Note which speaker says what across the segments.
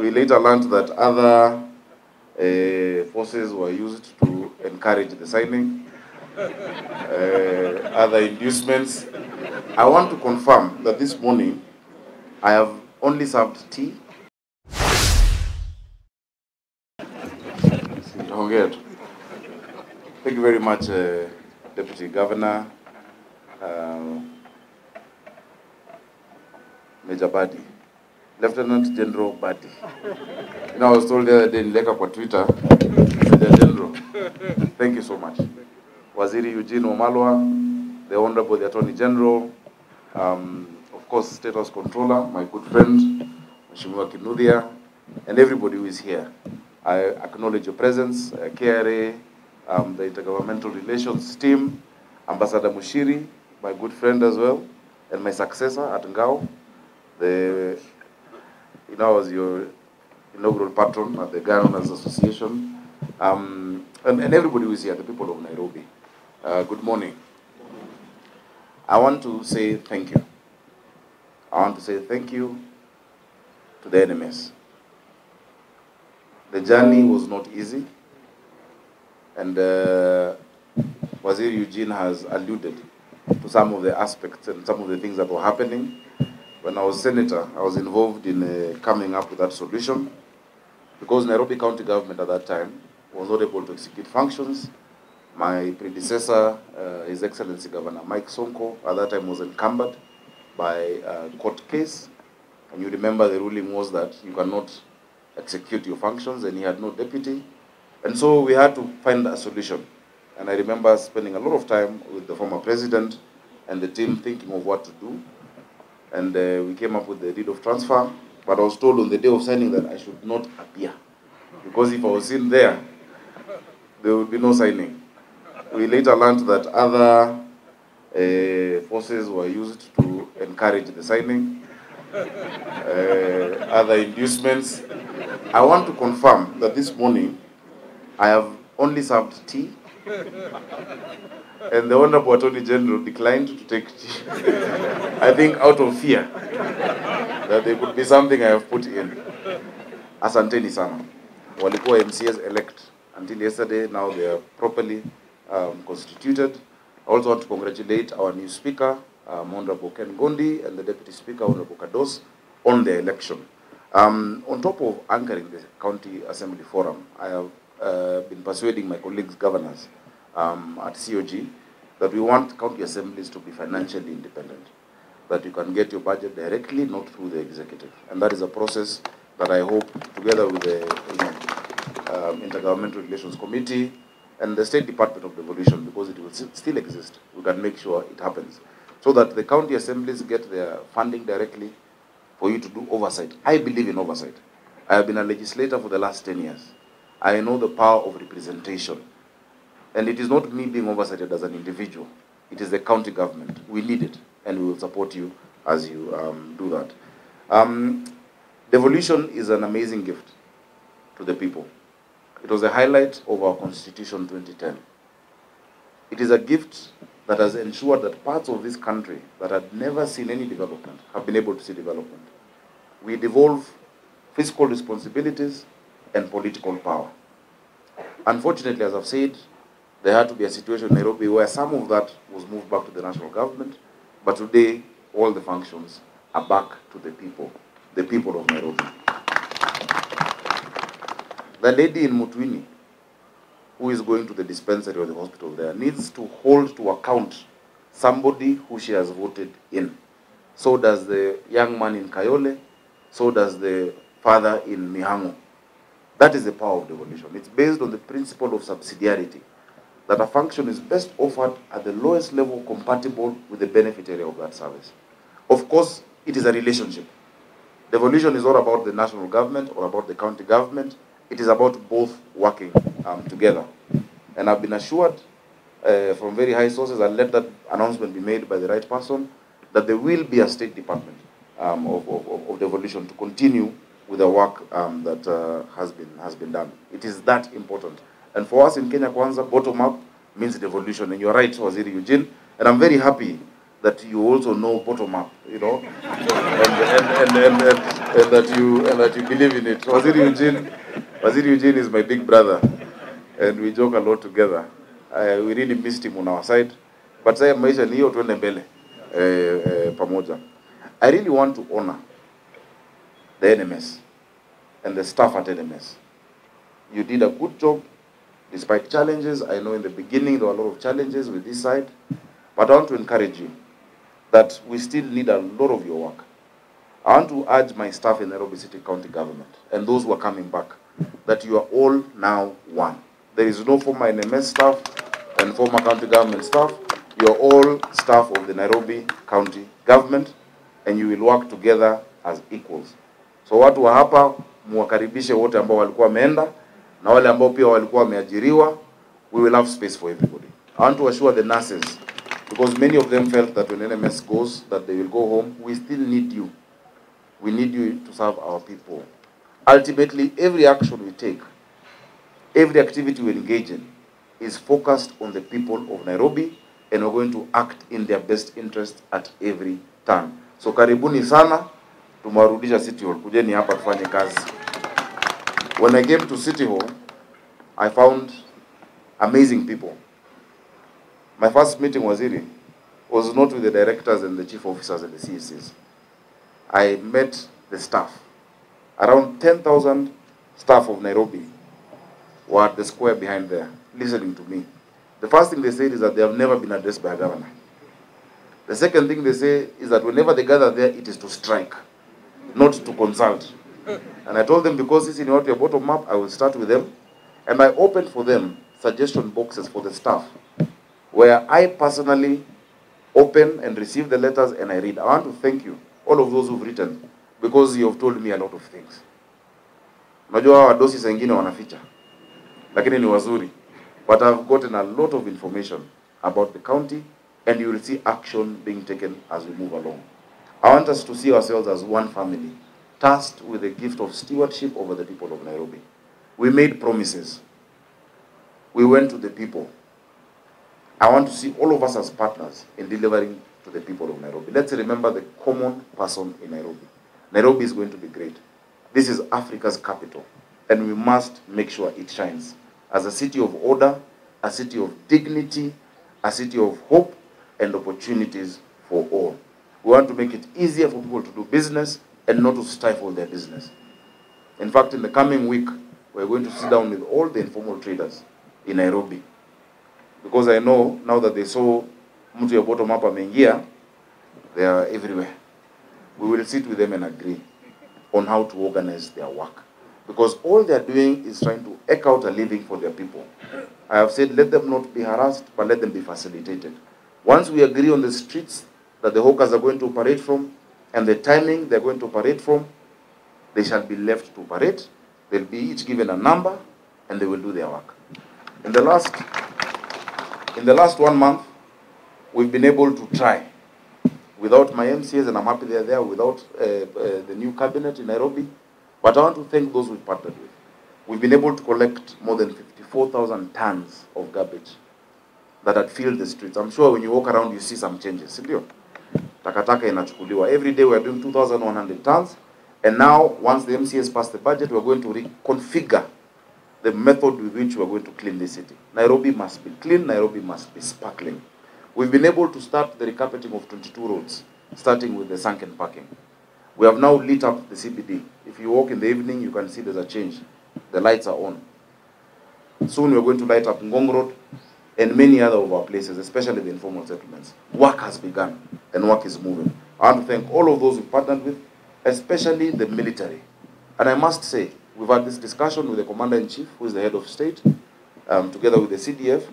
Speaker 1: We later learned that other forces were used to encourage the signing, other inducements. I want to confirm that this morning I have only served tea. Thank you very much, Deputy Governor, Major Badi, Lieutenant General Badi. You know, I was told the other day in Leka kwa Twitter, Major General. Thank you so much. Waziri Eugene Wamalwa, the Honorable the Attorney General, of course, State House Controller, my good friend, Mheshimiwa Kinuthia, and everybody who is here. I acknowledge your presence, KRA, the Intergovernmental Relations team, Ambassador Mushiri, my good friend as well, and my successor at Ngao, I was your inaugural patron at the Ghana Owners Association, and everybody who is here, the people of Nairobi. Good morning. I want to say thank you. I want to say thank you to the NMS. The journey was not easy, and Waziri Eugene has alluded to some of the aspects and some of the things that were happening. When I was senator, I was involved in coming up with that solution, because Nairobi County government at that time was not able to execute functions. My predecessor, His Excellency Governor Mike SONKO, at that time was encumbered by a court case. And you remember the ruling was that you cannot execute your functions, and he had no deputy. And so we had to find a solution. And I remember spending a lot of time with the former president and the team thinking of what to do. And we came up with the deed of transfer. But I was told on the day of signing that I should not appear, because if I was in there, there would be no signing. We later learned that other forces were used to encourage the signing, other inducements. I want to confirm that this morning I have only served tea, and the Honorable Attorney General declined to take tea. I think out of fear that there could be something I have put in. Asanteni sana. Walikuwa MCS elect until yesterday, now they are properly constituted. I also want to congratulate our new speaker, Honorable Ken Gondi, and the Deputy Speaker, Honorable Kados, on their election. On top of anchoring the County Assembly Forum, I have been persuading my colleagues, governors at COG, that we want county assemblies to be financially independent, that you can get your budget directly, not through the executive. And that is a process that I hope, together with the Intergovernmental Relations Committee and the State Department of Devolution, because it will still exist, we can make sure it happens, so that the county assemblies get their funding directly for you to do oversight. I believe in oversight. I have been a legislator for the last 10 years. I know the power of representation. And it is not me being oversighted as an individual. It is the county government. We need it, and we will support you as you do that. Devolution is an amazing gift to the people. It was a highlight of our Constitution 2010. It is a gift that has ensured that parts of this country that had never seen any development have been able to see development. We devolve fiscal responsibilities and political power. Unfortunately, as I've said, there had to be a situation in Nairobi where some of that was moved back to the national government, but today all the functions are back to the people of Nairobi. The lady in Mutwini, who is going to the dispensary or the hospital there, needs to hold to account somebody who she has voted in. So does the young man in Kayole, so does the father in Mihango. That is the power of devolution. It's based on the principle of subsidiarity, that a function is best offered at the lowest level compatible with the beneficiary of that service. Of course, it is a relationship. Devolution is not about the national government or about the county government. It is about both working together. And I've been assured from very high sources, and let that announcement be made by the right person, that there will be a State Department of devolution to continue with the work that has been done. It is that important. And for us in Kenya Kwanza, bottom up means devolution. And you're right, Waziri Eugene. And I'm very happy that you also know bottom up, you know. and that you believe in it. Waziri Eugene is my big brother, and we joke a lot together. We really missed him on our side, but sasa maisha ni hiyo, tuende mbele pamoja. I really want to honor the NMS and the staff at NMS. You did a good job despite challenges. I know in the beginning there were a lot of challenges with this side, but I want to encourage you that we still need a lot of your work. I want to urge my staff in Nairobi City County Government and those who are coming back that you are all now one. There is no former NMS staff and former county government staff. You are all staff of the Nairobi County Government, and you will work together as equals. So watu wa hapa muwakaribishe wote ambao walikuwa wameenda na wale ambao pia walikuwa wameajiriwa. We will have space for everybody. I want to assure the nurses, because many of them felt that when NMS goes, that they will go home. We still need you. We need you to serve our people. Ultimately, every action we take, every activity we engage in, is focused on the people of Nairobi, and we're going to act in their best interest at every turn. So karibuni sana, tumarudisha City Hall. Kujeni hapa tufanye kazi. When I came to City Hall, I found amazing people. My first meeting, Waziri, was not with the directors and the chief officers and the CSCs. I met the staff. Around 10,000 staff of Nairobi were at the square behind there, listening to me. The first thing they said is that they have never been addressed by a governor. The second thing they say is that whenever they gather there, it is to strike, not to consult. And I told them, because this is not your bottom up, I will start with them. And I opened for them suggestion boxes for the staff, where I personally open and receive the letters and I read. I want to thank you, all of those who've written, because you have told me a lot of things. Unajua wadosi wengine wanaficha, lakini ni wazuri. But I've gotten a lot of information about the county, and you will see action being taken as we move along. I want us to see ourselves as one family, tasked with the gift of stewardship over the people of Nairobi. We made promises. We went to the people. I want to see all of us as partners in delivering to the people of Nairobi. Let's remember the common person in Nairobi. Nairobi is going to be great. This is Africa's capital, and we must make sure it shines as a city of order, a city of dignity, a city of hope and opportunities for all. We want to make it easier for people to do business and not to stifle their business. In fact, in the coming week, we're going to sit down with all the informal traders in Nairobi, because I know now that they saw mtu ya bottom up ameingia, they are everywhere. We will sit with them and agree on how to organize their work, because all they are doing is trying to eke out a living for their people. I have said, let them not be harassed, but let them be facilitated. Once we agree on the streets that the hawkers are going to operate from and the timing they're going to operate from, they shall be left to operate. They'll be each given a number, and they will do their work. In the last 1 month, we've been able to try, without my MCAs, and I'm happy they're there, without the new cabinet in Nairobi, but I want to thank those we've partnered with. We've been able to collect more than 54,000 tons of garbage that had filled the streets. I'm sure when you walk around, you see some changes. Takataka inachukuliwa. Every day we are doing 2,100 tons. And now, once the MCAs pass the budget, we are going to reconfigure the method with which we are going to clean the city. Nairobi must be clean. Nairobi must be sparkling. We've been able to start the recarpeting of 22 roads, starting with the sunken parking. We have now lit up the CBD. If you walk in the evening, you can see there's a change. The lights are on. Soon we're going to light up Ngong Road and many other of our places, especially the informal settlements. Work has begun and work is moving. I want to thank all of those we partnered with, especially the military. And I must say, we've had this discussion with the Commander-in-Chief, who is the head of state, together with the CDF.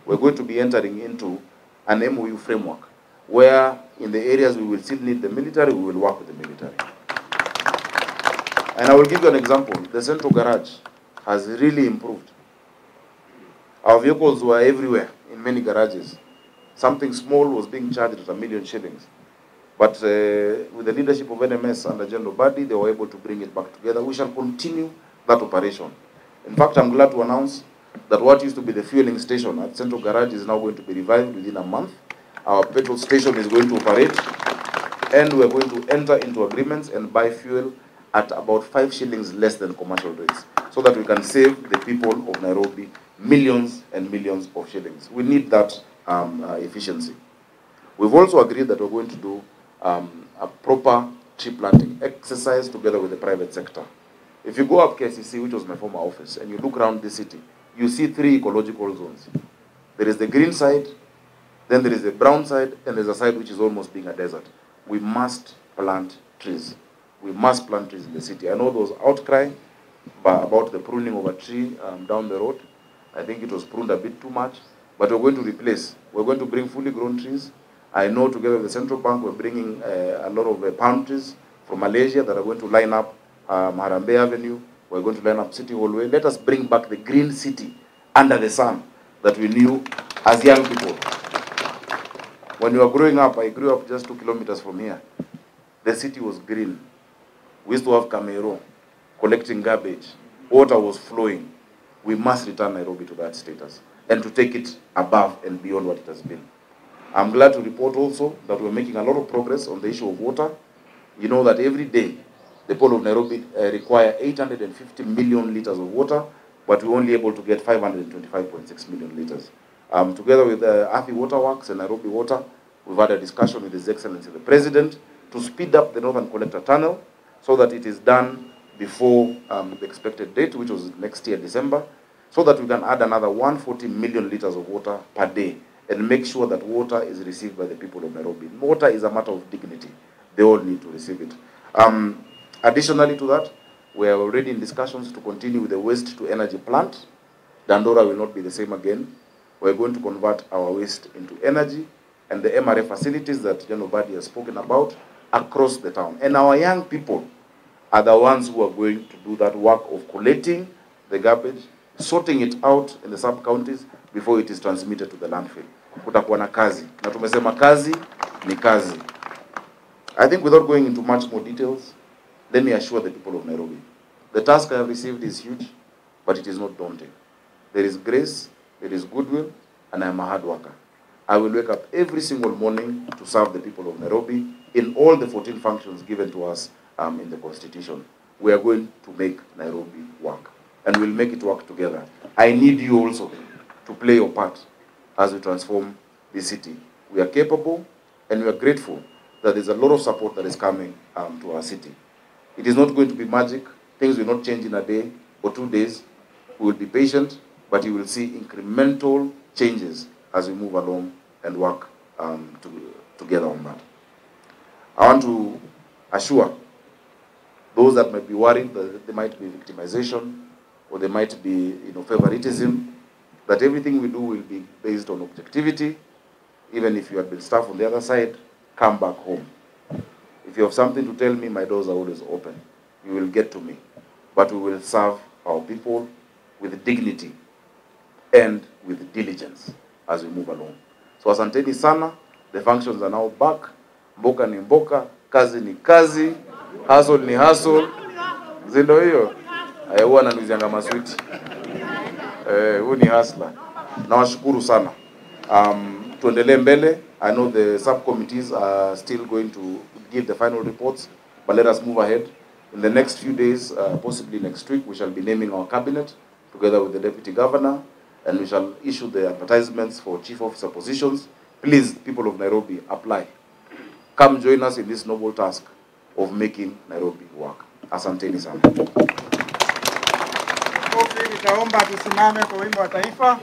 Speaker 1: We're going to be entering into an MOU framework, where in the areas we will still need the military, we will work with the military. And I will give you an example. The central garage has really improved. Our vehicles were everywhere in many garages. Something small was being charged at 1 million shillings. But with the leadership of NMS under General Badi, they were able to bring it back together. We shall continue that operation. In fact, I'm glad to announce that what used to be the fueling station at Central Garage is now going to be revived within a month. Our petrol station is going to operate, and we're going to enter into agreements and buy fuel at about 5 shillings less than commercial rates, so that we can save the people of Nairobi millions and millions of shillings. We need that efficiency. We've also agreed that we're going to do a proper tree planting exercise together with the private sector. If you go up KCC, which was my former office, and you look around the city, you see 3 ecological zones. There is the green side, then there is the brown side, and there's a side which is almost being a desert. We must plant trees. We must plant trees in the city. I know there was outcry about the pruning of a tree down the road. I think it was pruned a bit too much, but we're going to replace. We're going to bring fully grown trees. I know together with the central bank, we're bringing a lot of palm trees from Malaysia that are going to line up Harambee Avenue. We're going to line up City Hallway. Let us bring back the green city under the sun that we knew as young people. When we were growing up, I grew up just 2 kilometers from here. The city was green. We used to have Camero collecting garbage. Water was flowing. We must return Nairobi to that status and to take it above and beyond what it has been. I'm glad to report also that we're making a lot of progress on the issue of water. You know that every day, the people of Nairobi require 850 million liters of water, but we're only able to get 525.6 million liters. Together with Athi Waterworks and Nairobi Water, we've had a discussion with His Excellency the President to speed up the Northern Collector Tunnel so that it is done before the expected date, which was next year, December, so that we can add another 140 million liters of water per day and make sure that water is received by the people of Nairobi. Water is a matter of dignity. They all need to receive it. Additionally to that, we are already in discussions to continue with the waste to energy plant. Dandora will not be the same again. We're going to convert our waste into energy and the MRA facilities that General Badi has spoken about across the town. And our young people are the ones who are going to do that work of collecting the garbage, sorting it out in the sub-counties before it is transmitted to the landfill. Kutakuwa na kazi. Na tumesema kazi ni kazi. I think without going into much more details, let me assure the people of Nairobi. The task I have received is huge, but it is not daunting. There is grace, there is goodwill, and I am a hard worker. I will wake up every single morning to serve the people of Nairobi in all the 14 functions given to us in the Constitution. We are going to make Nairobi work, and we'll make it work together. I need you also to play your part as we transform this city. We are capable, and we are grateful that there's a lot of support that is coming to our city. It is not going to be magic. Things will not change in a day or 2 days. We will be patient, but you will see incremental changes as we move along and work together on that. I want to assure those that might be worried that there might be victimization or there might be favoritism, that everything we do will be based on objectivity. Even if you have been staff on the other side, come back home. If you have something to tell me, my doors are always open. You will get to me. But we will serve our people with dignity and with diligence as we move along. So asanteni sana. The functions are now back. Mboka ni mboka, kazi ni kazi, hustle ni hustle. Zindo hiyo. Huwa ananuzianga maswiti. Huyu ni hustler. Nawashukuru sana. Tuendelee mbele. I know the subcommittees are still going to give the final reports, but let us move ahead. In the next few days, possibly next week, we shall be naming our cabinet together with the deputy governor, and we shall issue the advertisements for chief officer positions. Please, people of Nairobi, apply. Come join us in this noble task of making Nairobi work. Asanteni sana.
Speaker 2: Nitaomba tusimame kwa wimbo wa taifa.